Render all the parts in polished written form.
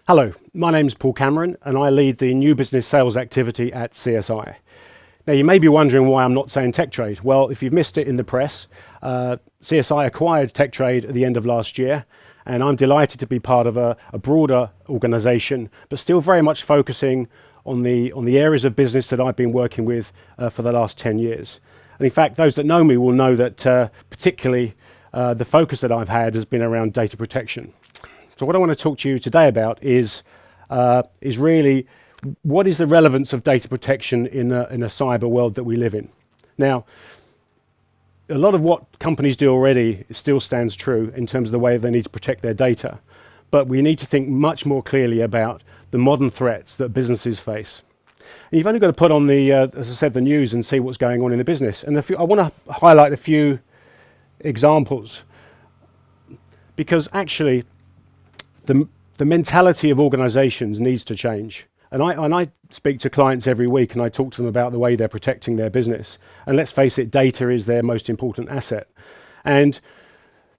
Hello, my name's Paul Cameron and I lead the new business sales activity at CSI. Now you may be wondering why I'm not saying tech trade. Well, if you've missed it in the press, CSI acquired tech trade at the end of last year, and I'm delighted to be part of a broader organisation, but still very much focusing on the areas of business that I've been working with for the last 10 years. And in fact, those that know me will know that particularly the focus that I've had has been around data protection. So what I want to talk to you today about is really what is the relevance of data protection in a cyber world that we live in. Now, a lot of what companies do already still stands true in terms of the way they need to protect their data, but we need to think much more clearly about the modern threats that businesses face. And you've only got to put on the, as I said, the news and see what's going on in the business. And I want to highlight a few examples, because actually the mentality of organizations needs to change. And I speak to clients every week and I talk to them about the way they're protecting their business. And let's face it, data is their most important asset. And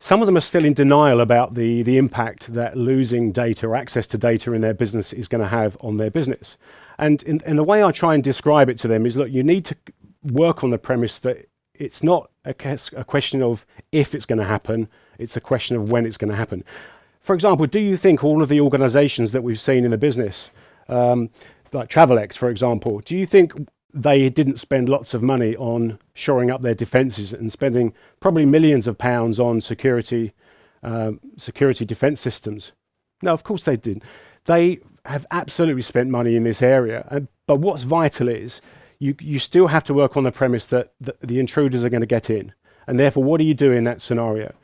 some of them are still in denial about the impact that losing data or access to data in their business is going to have on their business. And the way I try and describe it to them is, look, you need to work on the premise that it's not a question of if it's going to happen, it's a question of when it's going to happen. For example, do you think all of the organizations that we've seen in the business, like Travelex, for example, do you think they didn't spend lots of money on shoring up their defenses and spending probably millions of pounds on security defense systems? No, of course they didn't. They have absolutely spent money in this area. But what's vital is you still have to work on the premise that the intruders are going to get in. And therefore, what do you do in that scenario?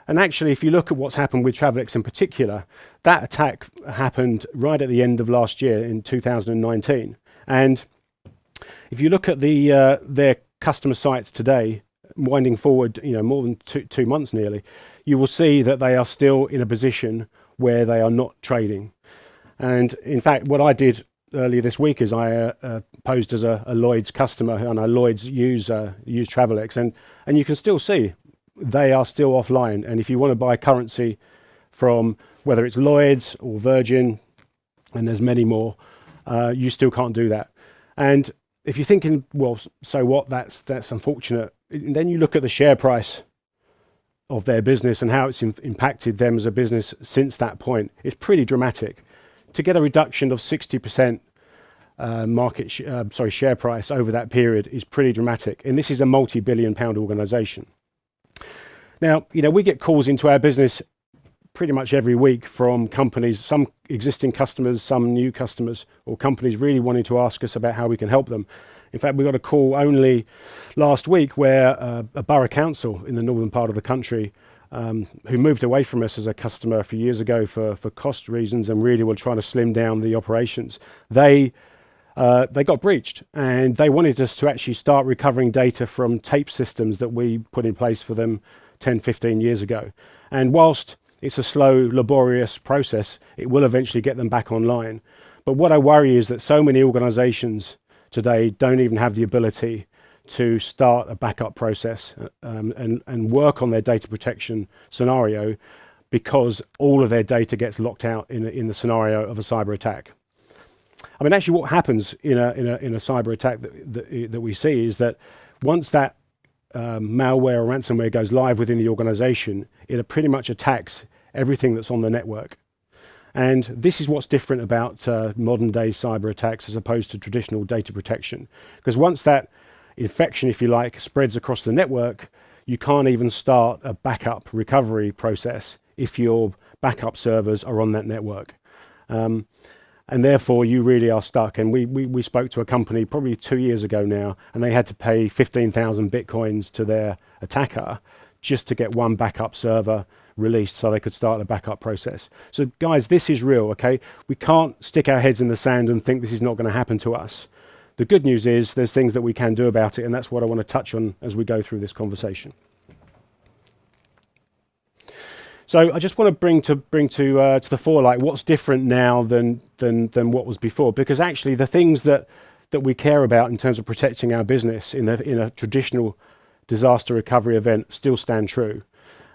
And actually, if you look at what's happened with Travelex in particular, that attack happened right at the end of last year in 2019. And if you look at their customer sites today, winding forward, more than two months nearly, you will see that they are still in a position where they are not trading. And in fact, what I did earlier this week is I posed as a Lloyd's customer, and Lloyd's use Travelex, and you can still see they are still offline. And if you want to buy currency from whether it's Lloyd's or Virgin, and there's many more, you still can't do that. And if you're thinking, well, so what, that's unfortunate, and then you look at the share price of their business and how it's impacted them as a business since that point, it's pretty dramatic. To get a reduction of 60% share price over that period is pretty dramatic. And this is a multi-billion-pound organization. Now, we get calls into our business pretty much every week from companies, some existing customers, some new customers, or companies really wanting to ask us about how we can help them. In fact, we got a call only last week where a borough council in the northern part of the country, who moved away from us as a customer a few years ago for cost reasons and really were trying to slim down the operations, they got breached, and they wanted us to actually start recovering data from tape systems that we put in place for them 10, 15 years ago. And whilst it's a slow, laborious process, it will eventually get them back online. But what I worry is that so many organizations today don't even have the ability to start a backup process and work on their data protection scenario, because all of their data gets locked out in the scenario of a cyber attack. I mean, actually what happens in a cyber attack that we see is that once that malware or ransomware goes live within the organization, it pretty much attacks everything that's on the network. And this is what's different about modern day cyber attacks as opposed to traditional data protection. Because once that infection, if you like, spreads across the network, you can't even start a backup recovery process if your backup servers are on that network. And therefore you really are stuck. And we spoke to a company probably 2 years ago now, and they had to pay 15,000 bitcoins to their attacker just to get one backup server released so they could start a backup process. So guys, this is real, okay? We can't stick our heads in the sand and think this is not going to happen to us. The good news is there's things that we can do about it, and that's what I want to touch on as we go through this conversation. So I just want to bring to the fore, like, what's different now than what was before, because actually the things that we care about in terms of protecting our business in a traditional disaster recovery event still stand true.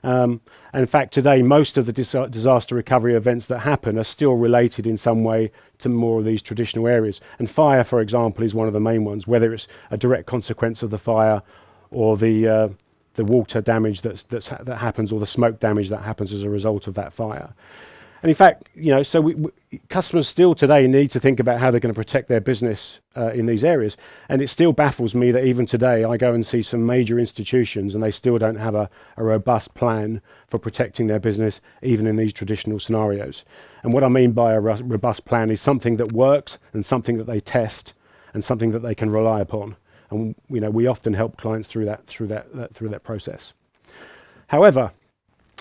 And in fact, today, most of the disaster recovery events that happen are still related in some way to more of these traditional areas. And fire, for example, is one of the main ones, whether it's a direct consequence of the fire or the water damage that happens, or the smoke damage that happens as a result of that fire. And in fact, so customers still today need to think about how they're going to protect their business in these areas. And it still baffles me that even today I go and see some major institutions and they still don't have a robust plan for protecting their business, even in these traditional scenarios. And what I mean by a robust plan is something that works and something that they test and something that they can rely upon. And we often help clients through that process. However,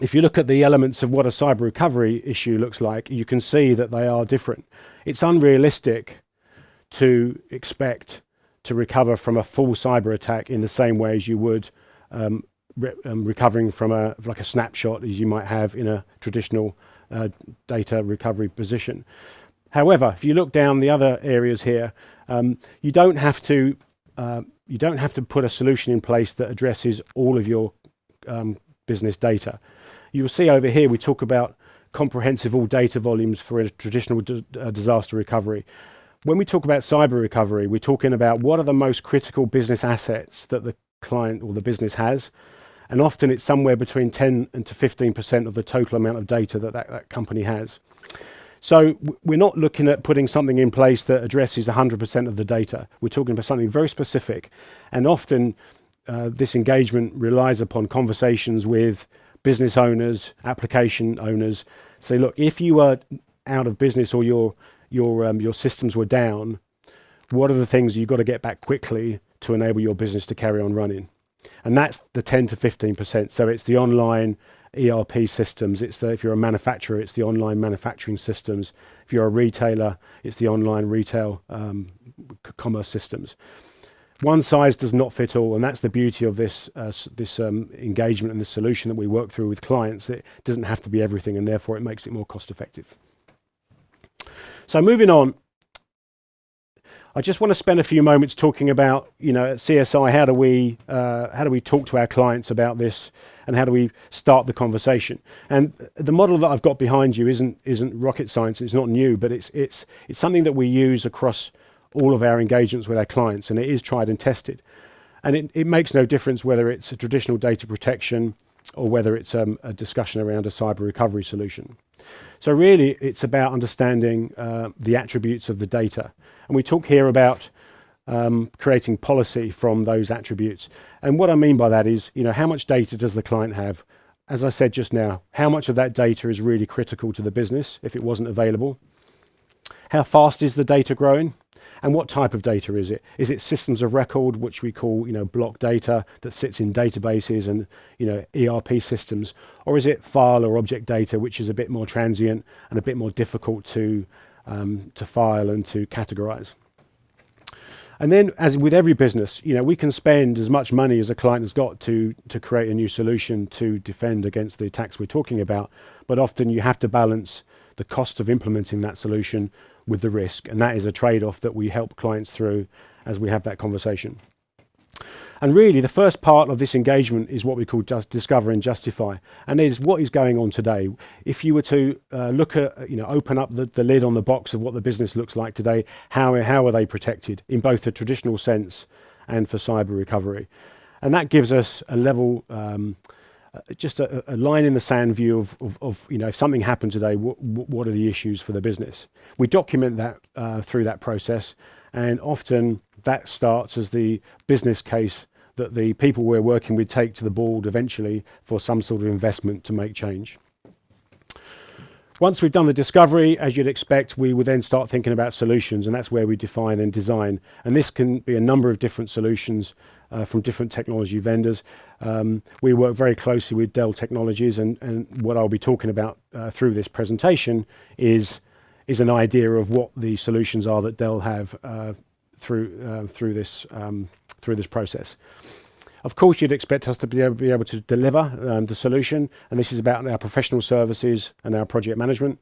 if you look at the elements of what a cyber recovery issue looks like, you can see that they are different. It's unrealistic to expect to recover from a full cyber attack in the same way as you would recovering from a snapshot as you might have in a traditional data recovery position. However, if you look down the other areas here, you don't have to put a solution in place that addresses all of your business data. You will see over here we talk about comprehensive all data volumes for a traditional disaster recovery. When we talk about cyber recovery, we're talking about what are the most critical business assets that the client or the business has, and often it's somewhere between 10 and to 15% of the total amount of data that company has. So we're not looking at putting something in place that addresses 100% of the data. We're talking about something very specific, and often this engagement relies upon conversations with business owners, application owners. Say, look, if you are out of business or your systems were down, what are the things you've got to get back quickly to enable your business to carry on running? And that's the 10 to 15%. So it's the online ERP systems. If you're a manufacturer, it's the online manufacturing systems. If you're a retailer, it's the online retail commerce systems. One size does not fit all, and that's the beauty of this engagement and the solution that we work through with clients. It doesn't have to be everything, and therefore it makes it more cost effective. So moving on, I just want to spend a few moments talking about, at CSI, how do we talk to our clients about this, and how do we start the conversation? And the model that I've got behind you isn't rocket science. It's not new, but it's something that we use across all of our engagements with our clients, and it is tried and tested. And it makes no difference whether it's a traditional data protection or whether it's a discussion around a cyber recovery solution. So really, it's about understanding the attributes of the data. And we talk here about creating policy from those attributes. And what I mean by that is, how much data does the client have? As I said just now, how much of that data is really critical to the business if it wasn't available? How fast is the data growing? And what type of data is it? Is it systems of record, which we call, block data that sits in databases and, ERP systems? Or is it file or object data, which is a bit more transient and a bit more difficult to file and to categorize? And then, as with every business, we can spend as much money as a client has got to create a new solution to defend against the attacks we're talking about. But often you have to balance the cost of implementing that solution with the risk, and that is a trade-off that we help clients through as we have that conversation. And really, the first part of this engagement is what we call discover and justify, and is what is going on today. If you were to look at, open up the lid on the box of what the business looks like today, how are they protected in both the traditional sense and for cyber recovery? And that gives us a level, just a line in the sand view of if something happened today, what are the issues for the business? We document that through that process, and often that starts as the business case that the people we're working with take to the board eventually for some sort of investment to make change. Once we've done the discovery, as you'd expect, we will then start thinking about solutions, and that's where we define and design. And this can be a number of different solutions from different technology vendors. We work very closely with Dell Technologies, and what I'll be talking about through this presentation is an idea of what the solutions are that Dell have through this process. Of course, you'd expect us to be able to deliver the solution, and this is about our professional services and our project management.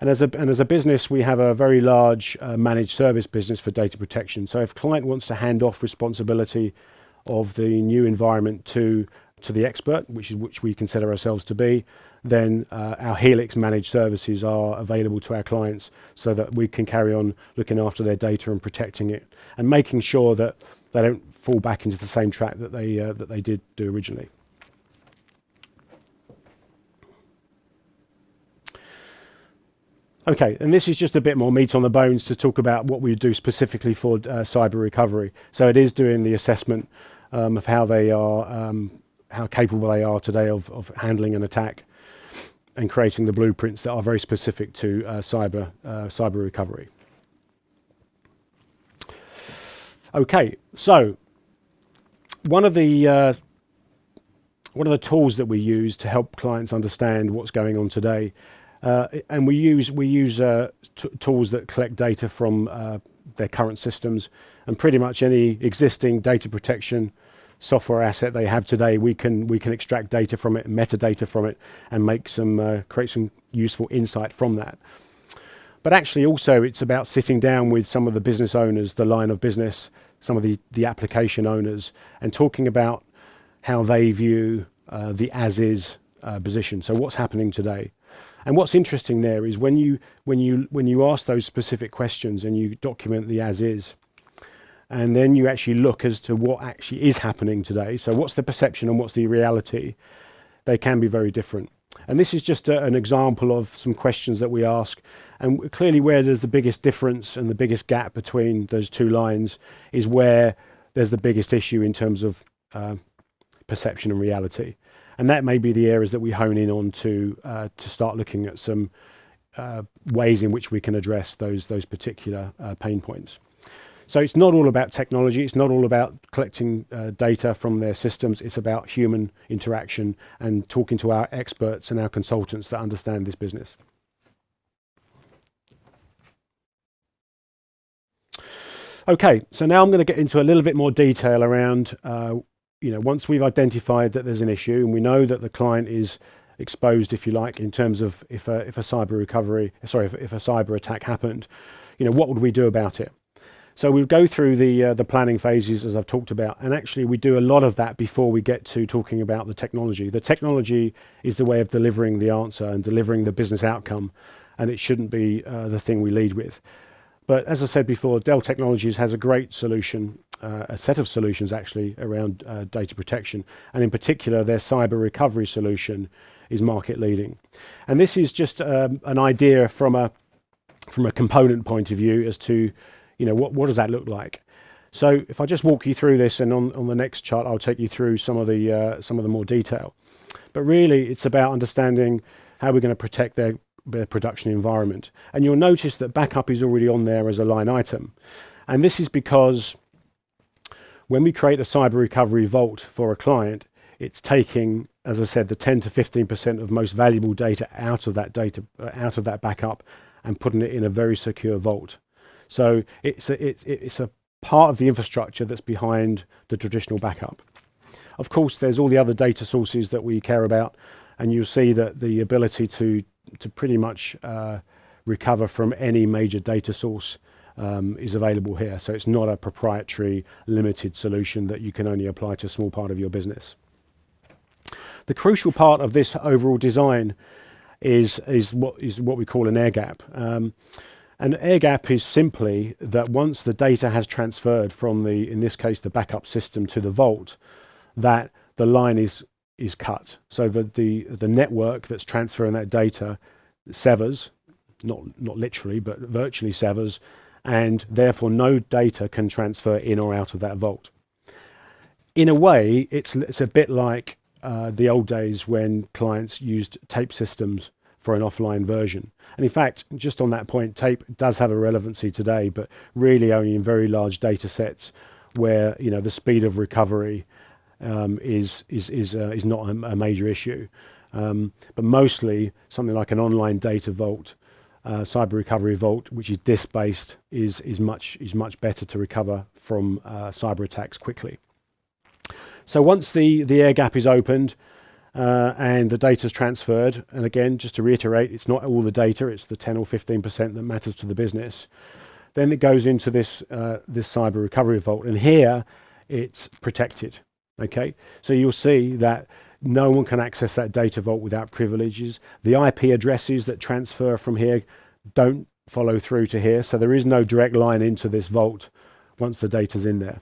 And as a business, we have a very large managed service business for data protection. So if a client wants to hand off responsibility of the new environment to to the expert, which we consider ourselves to be, then our Helix managed services are available to our clients so that we can carry on looking after their data and protecting it and making sure that they don't fall back into the same trap that they did do originally. Okay, and this is just a bit more meat on the bones to talk about what we do specifically for cyber recovery. So it is doing the assessment of how they are, how capable they are today of handling an attack, and creating the blueprints that are very specific to cyber recovery. Okay, so one of the tools that we use to help clients understand what's going on today, and we use tools that collect data from their current systems, and pretty much any existing data protection software asset they have today, we can extract data from it, metadata from it, and create some useful insight from that. But actually also it's about sitting down with some of the business owners, the line of business, some of the application owners, and talking about how they view the as-is position. So what's happening today? And what's interesting there is when you ask those specific questions and you document the as-is, and then you actually look as to what actually is happening today. So what's the perception and what's the reality? They can be very different. And this is just an example of some questions that we ask. And clearly where there's the biggest difference and the biggest gap between those two lines is where there's the biggest issue in terms of perception and reality. And that may be the areas that we hone in on to start looking at some ways in which we can address those particular pain points. So it's not all about technology, it's not all about collecting data from their systems, it's about human interaction and talking to our experts and our consultants that understand this business. Okay, so now I'm going to get into a little bit more detail around, once we've identified that there's an issue and we know that the client is exposed, if you like, in terms of if a cyber attack happened, what would we do about it? So we'll go through the planning phases as I've talked about, and actually we do a lot of that before we get to talking about the technology. The technology is the way of delivering the answer and delivering the business outcome, and it shouldn't be the thing we lead with. But as I said before, Dell Technologies has a great solution, a set of solutions actually around data protection, and in particular their cyber recovery solution is market leading. And this is just an idea from a component point of view as to what does that look like. So if I just walk you through this, and on the next chart I'll take you through some of the more detail. But really it's about understanding how we're going to protect their production environment. And you'll notice that backup is already on there as a line item. And this is because when we create a cyber recovery vault for a client, it's taking, as I said, the 10 to 15% of most valuable data out of that backup and putting it in a very secure vault. So it's a part of the infrastructure that's behind the traditional backup. Of course, there's all the other data sources that we care about, and you'll see that the ability to pretty much recover from any major data source is available here. So it's not a proprietary, limited solution that you can only apply to a small part of your business. The crucial part of this overall design is what we call an air gap. An air gap is simply that once the data has transferred from in this case, the backup system to the vault, that the line is cut. So that the network that's transferring that data severs, not literally, but virtually severs, and therefore no data can transfer in or out of that vault. In a way, it's a bit like the old days when clients used tape systems for an offline version. And in fact, just on that point, tape does have a relevancy today, but really only in very large data sets where the speed of recovery is not a major issue. But mostly something like an online data vault, cyber recovery vault, which is disk-based, is much better to recover from cyber attacks quickly. So once the air gap is opened, and the data is transferred, and again, just to reiterate, it's not all the data, it's the 10 or 15% that matters to the business. Then it goes into this cyber recovery vault, and here it's protected. Okay, so you'll see that no one can access that data vault without privileges. The IP addresses that transfer from here don't follow through to here, so there is no direct line into this vault once the data's in there.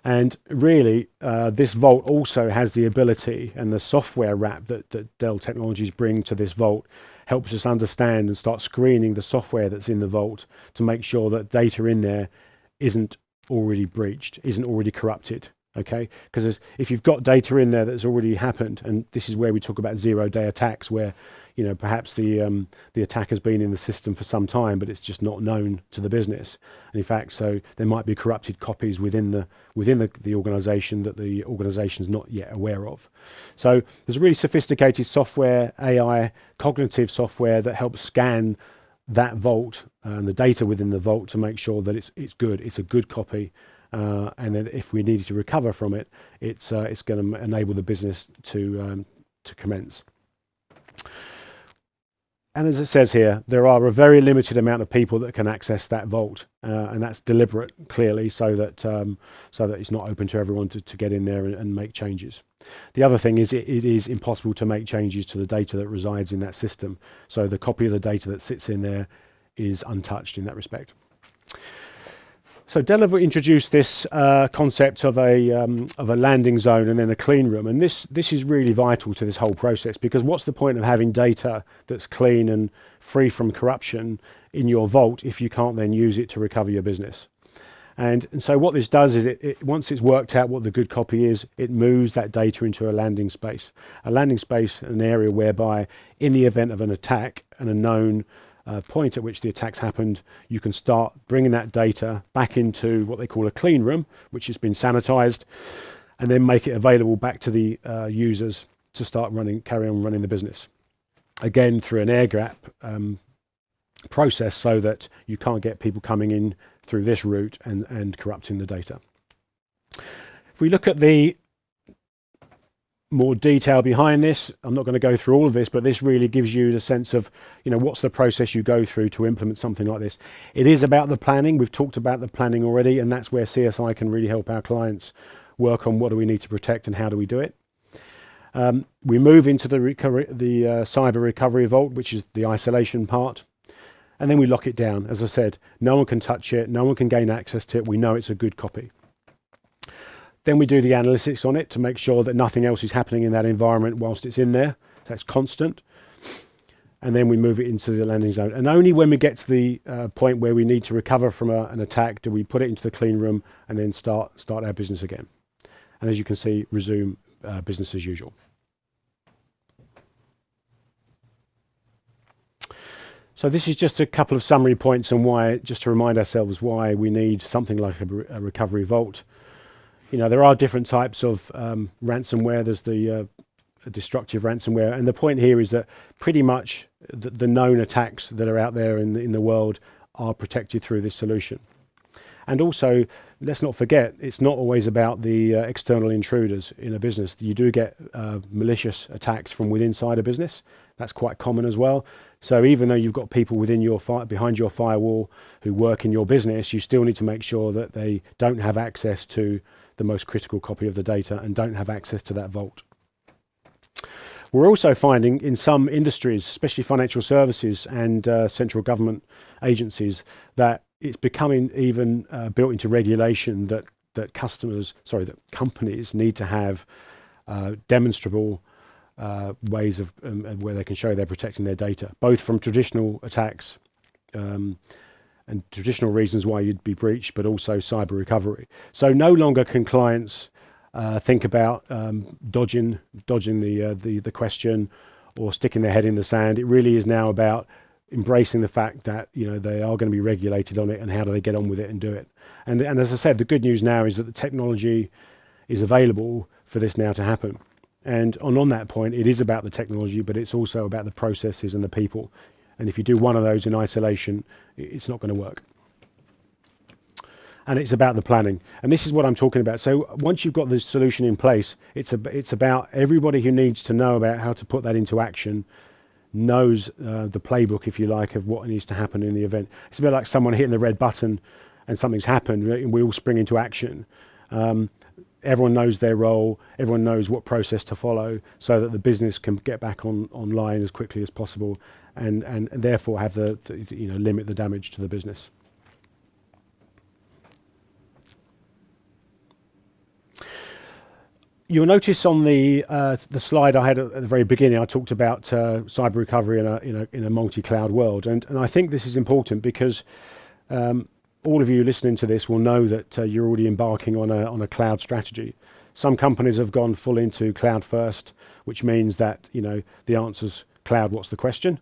And really, this vault also has the ability, and the software wrap that Dell Technologies bring to this vault helps us understand and start screening the software that's in the vault to make sure that data in there isn't already breached, isn't already corrupted. Okay, because if you've got data in there that's already happened, and this is where we talk about zero-day attacks, where perhaps the attack has been in the system for some time, but it's just not known to the business. And in fact, so there might be corrupted copies within the organisation that the organisation's not yet aware of. So there's really sophisticated software, AI, cognitive software that helps scan that vault and the data within the vault to make sure that it's good, it's a good copy. And then if we needed to recover from it, it's going to enable the business to commence. And as it says here, there are a very limited amount of people that can access that vault, and that's deliberate, clearly, so that it's not open to everyone to get in there and make changes. The other thing is it is impossible to make changes to the data that resides in that system. So the copy of the data that sits in there is untouched in that respect. So Dell have introduced this concept of a landing zone and then a clean room, and this is really vital to this whole process, because what's the point of having data that's clean and free from corruption in your vault if you can't then use it to recover your business? And so what this does is it once it's worked out what the good copy is, it moves that data into a landing space. A landing space, an area whereby in the event of an attack and a known point at which the attacks happened, you can start bringing that data back into what they call a clean room, which has been sanitized, and then make it available back to the users to start carry on running the business. Again, through an air gap process, so that you can't get people coming in through this route and corrupting the data. If we look at the more detail behind this, I'm not going to go through all of this, but this really gives you the sense of, what's the process you go through to implement something like this. It is about the planning. We've talked about the planning already, and that's where CSI can really help our clients work on what do we need to protect and how do we do it. We move into the cyber recovery vault, which is the isolation part, and then we lock it down. As I said, no one can touch it, no one can gain access to it. We know it's a good copy. Then we do the analytics on it to make sure that nothing else is happening in that environment whilst it's in there. That's constant. And then we move it into the landing zone. And only when we get to the point where we need to recover from an attack do we put it into the clean room and then start our business again. And as you can see, resume business as usual. So this is just a couple of summary points on why, just to remind ourselves why we need something like a recovery vault. There are different types of ransomware. There's the destructive ransomware, and the point here is that pretty much the known attacks that are out there in the world are protected through this solution. And also, let's not forget, it's not always about the external intruders in a business. You do get malicious attacks from within inside a business. That's quite common as well. So even though you've got people behind your firewall who work in your business, you still need to make sure that they don't have access to the most critical copy of the data and don't have access to that vault. We're also finding in some industries, especially financial services and central government agencies, that it's becoming even built into regulation that companies need to have demonstrable ways of where they can show they're protecting their data, both from traditional attacks and traditional reasons why you'd be breached, but also cyber recovery. So no longer can clients think about dodging the question or sticking their head in the sand. It really is now about embracing the fact that they are going to be regulated on it, and how do they get on with it and do it. And as I said, the good news now is that the technology is available for this now to happen. And on that point, it is about the technology, but it's also about the processes and the people. And if you do one of those in isolation, it's not going to work. And it's about the planning. And this is what I'm talking about. So once you've got this solution in place, it's about everybody who needs to know about how to put that into action knows the playbook, if you like, of what needs to happen in the event. It's a bit like someone hitting the red button and something's happened and we all spring into action. everyone knows their role, everyone knows what process to follow, so that the business can get back online as quickly as possible, and therefore have limit the damage to the business. You'll notice on the slide I had at the very beginning, I talked about cyber recovery in a multi-cloud world, and I think this is important because all of you listening to this will know that you're already embarking on a cloud strategy. Some companies have gone full into cloud first, which means that the answer's cloud. What's the question?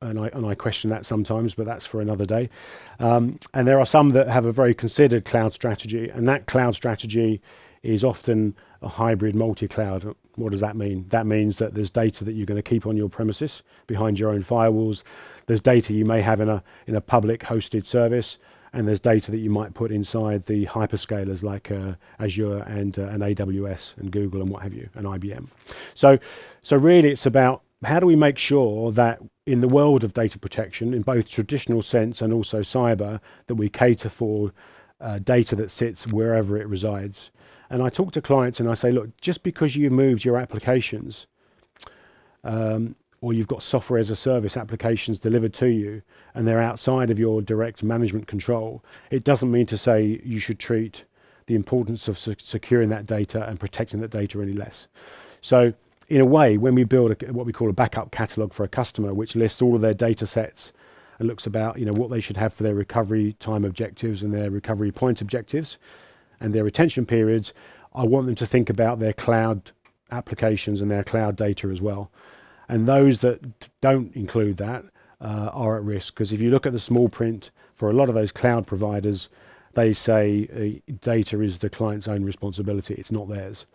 And I question that sometimes, but that's for another day. And there are some that have a very considered cloud strategy, and that cloud strategy is often a hybrid multi-cloud. What does that mean? That means that there's data that you're going to keep on your premises behind your own firewalls. There's data you may have in a public hosted service, and there's data that you might put inside the hyperscalers like Azure and AWS and Google and what have you, and IBM. So really it's about how do we make sure that in the world of data protection, in both traditional sense and also cyber, that we cater for data that sits wherever it resides. And I talk to clients and I say, look, just because you moved your applications or you've got software as a service applications delivered to you and they're outside of your direct management control, it doesn't mean to say you should treat the importance of securing that data and protecting that data any less. So in a way, when we build what we call a backup catalog for a customer, which lists all of their data sets and looks about what they should have for their recovery time objectives and their recovery point objectives and their retention periods, I want them to think about their cloud applications and their cloud data as well. And those that don't include that are at risk, because if you look at the small print for a lot of those cloud providers, they say data is the client's own responsibility, it's not theirs.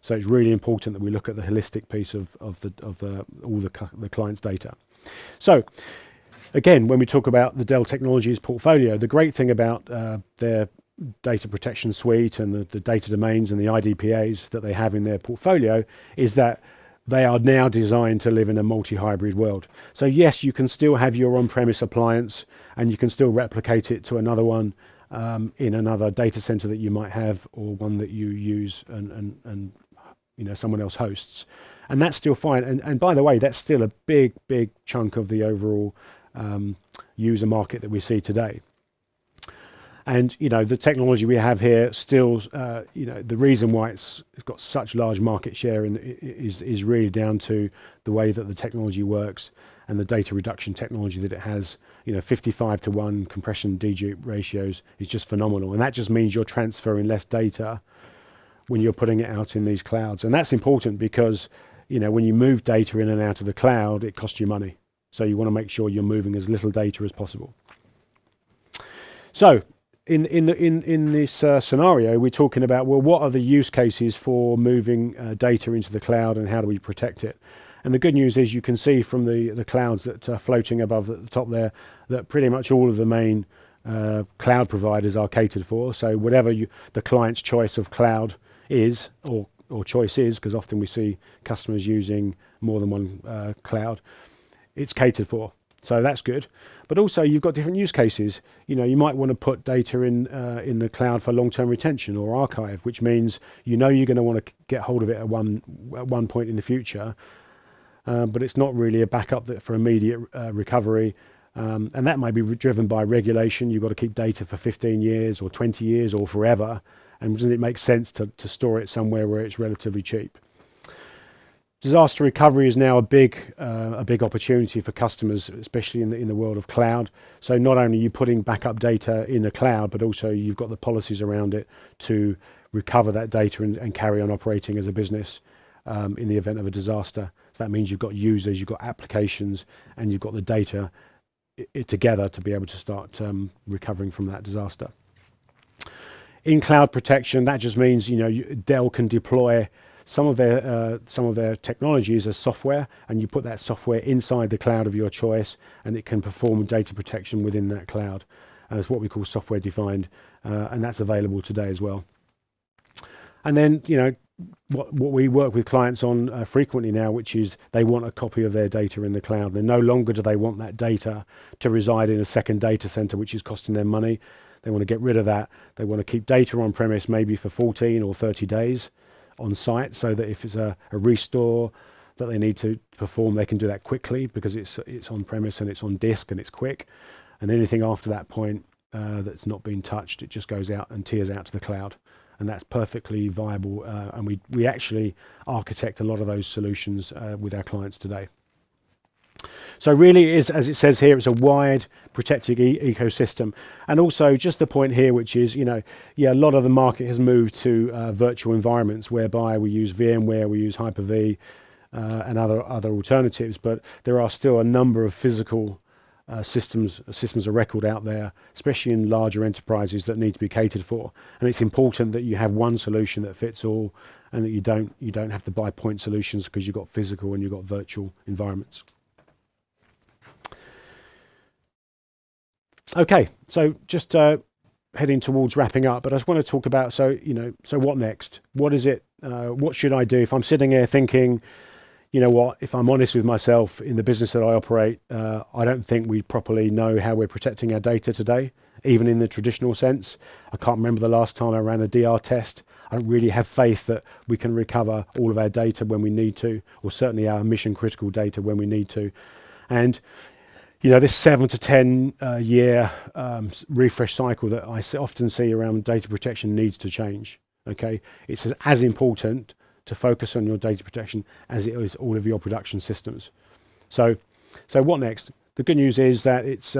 So it's really important that we look at the holistic piece of all the client's data. So again, when we talk about the Dell Technologies portfolio, the great thing about their data protection suite and the data domains and the IDPAs that they have in their portfolio is that they are now designed to live in a multi-hybrid world. So yes, you can still have your on-premise appliance and you can still replicate it to another one in another data center that you might have, or one that you use and someone else hosts, and that's still fine. And by the way, that's still a big chunk of the overall user market that we see today. And the technology we have here still, the reason why it's got such large market share is really down to the way that the technology works and the data reduction technology that it has. 55-to-1 compression dedupe ratios is just phenomenal, and that just means you're transferring less data when you're putting it out in these clouds. And that's important because when you move data in and out of the cloud, it costs you money. So you want to make sure you're moving as little data as possible. So in this scenario, we're talking about, well, what are the use cases for moving data into the cloud and how do we protect it? And the good news is you can see from the clouds that are floating above at the top there that pretty much all of the main cloud providers are catered for. So whatever the client's choice of cloud is, or choice is, because often we see customers using more than one cloud, it's catered for. So that's good. But also you've got different use cases. You might want to put data in the cloud for long-term retention or archive, which means you're going to want to get hold of it at one point in the future, but it's not really a backup for immediate recovery. And that might be driven by regulation. You've got to keep data for 15 years or 20 years or forever. And doesn't it make sense to store it somewhere where it's relatively cheap? Disaster recovery is now a big opportunity for customers, especially in the world of cloud. So not only are you putting backup data in the cloud, but also you've got the policies around it to recover that data and carry on operating as a business in the event of a disaster. So that means you've got users, you've got applications, and you've got the data together to be able to start recovering from that disaster. In cloud protection, that just means Dell can deploy some of their technologies as software, and you put that software inside the cloud of your choice, and it can perform data protection within that cloud. And it's what we call software defined, and that's available today as well. And then what we work with clients on frequently now, which is they want a copy of their data in the cloud. Then no longer do they want that data to reside in a second data center, which is costing them money. They want to get rid of that. They want to keep data on premise maybe for 14 or 30 days on site, so that if it's a restore that they need to perform, they can do that quickly because it's on premise and it's on disk and it's quick. And anything after that point that's not been touched, it just goes out and tears out to the cloud. And that's perfectly viable, and we actually architect a lot of those solutions with our clients today. So really it is, as it says here, it's a wide protected ecosystem. And also just the point here, which is, a lot of the market has moved to virtual environments whereby we use VMware, we use Hyper-V and other alternatives, but there are still a number of physical systems of record out there, especially in larger enterprises that need to be catered for. And it's important that you have one solution that fits all, and that you don't have to buy point solutions because you've got physical and you've got virtual environments. Okay, so just heading towards wrapping up, but I just want to talk about, so what next? What is it? What should I do if I'm sitting here thinking, if I'm honest with myself, in the business that I operate, I don't think we properly know how we're protecting our data today, even in the traditional sense. I can't remember the last time I ran a DR test. I don't really have faith that we can recover all of our data when we need to, or certainly our mission critical data when we need to. And this 7 to 10 year refresh cycle that I often see around data protection needs to change. Okay, it's as important to focus on your data protection as it is all of your production systems. So what next? The good news is that it's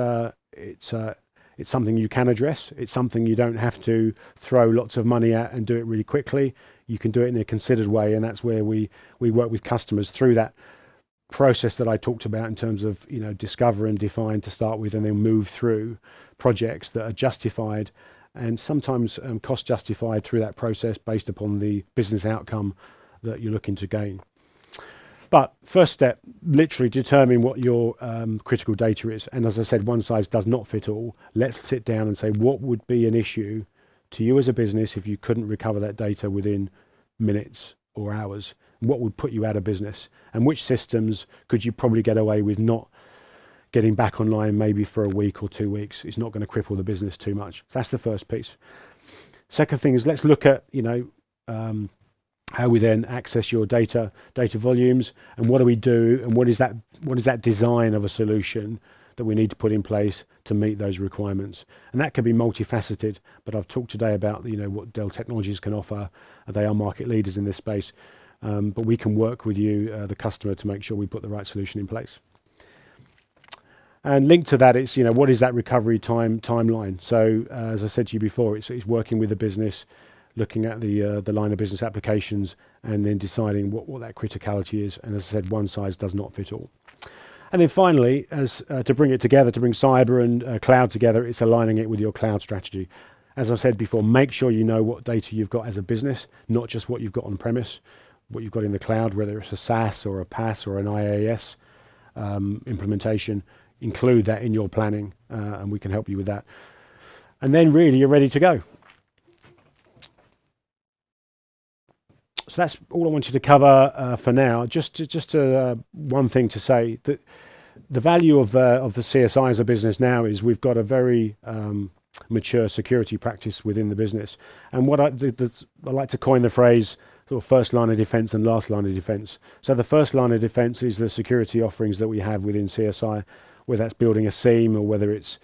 something you can address. It's something you don't have to throw lots of money at and do it really quickly. You can do it in a considered way, and that's where we work with customers through that process that I talked about in terms of discover and define to start with, and then move through projects that are justified and sometimes cost justified through that process based upon the business outcome that you're looking to gain. But first step, literally determine what your critical data is. And as I said, one size does not fit all. Let's sit down and say, what would be an issue to you as a business if you couldn't recover that data within minutes or hours? What would put you out of business? And which systems could you probably get away with not getting back online maybe for a week or 2 weeks? It's not going to cripple the business too much. So that's the first piece. Second thing is, let's look at how we then access your data volumes, and what do we do, and what is that design of a solution that we need to put in place to meet those requirements. And that can be multifaceted, but I've talked today about what Dell Technologies can offer. They are market leaders in this space, but we can work with you, the customer, to make sure we put the right solution in place. And linked to that, it's what is that recovery timeline. So as I said to you before, it's working with the business, looking at the line of business applications, and then deciding what that criticality is. And as I said, one size does not fit all. And then finally, as to bring it together, to bring cyber and cloud together, it's aligning it with your cloud strategy. As I said before, make sure you know what data you've got as a business, not just what you've got on premise, what you've got in the cloud, whether it's a SaaS or a PaaS or an IaaS implementation. Include that in your planning, and we can help you with that. And then really you're ready to go. So that's all I wanted to cover for now. Just one thing to say, that the value of the CSI as a business now is we've got a very mature security practice within the business. And what I like to coin the phrase sort of first line of defense and last line of defense. So the first line of defense is the security offerings that we have within CSI, whether that's building a SIEM, or whether it's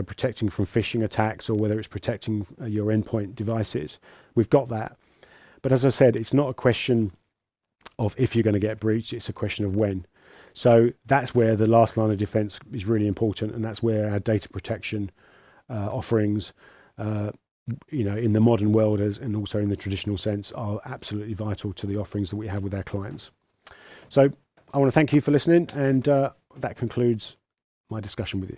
protecting from phishing attacks, or whether it's protecting your endpoint devices. We've got that. But as I said, it's not a question of if you're going to get breached, it's a question of when. So that's where the last line of defense is really important, and that's where our data protection offerings, in the modern world and also in the traditional sense, are absolutely vital to the offerings that we have with our clients. So I want to thank you for listening, and that concludes my discussion with you.